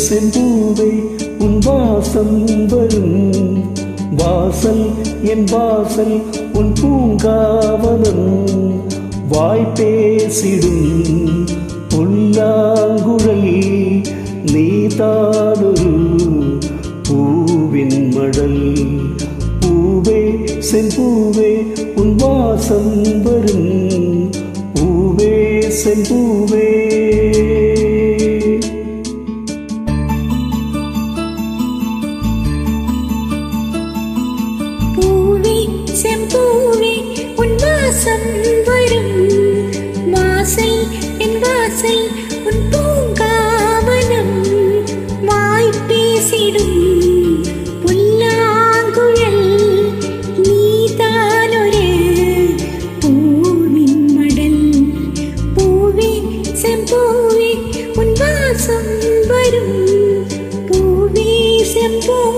செம்பூவே உன் வாசம் வரும் வாசல் என் வாசல் உன் பூங்காவனம் வாய்ப்பேசிடும் புல்லாங்குழல் நீதானொரு பூவின் மடல் பூவே செம்பூவே உன் வாசம் வரும் பூவே செம்பூவே செம்பூவே உன் வாசம் வரும் வாசை என் வாசை உன் பூங்காவனம் வாய்ப்பேசிடும் புல்லாங்குழல் நீதானொரு பூவின் மடல் பூவே செம்பூவே உன் வாசம் வரும் பூவே செம்பூவே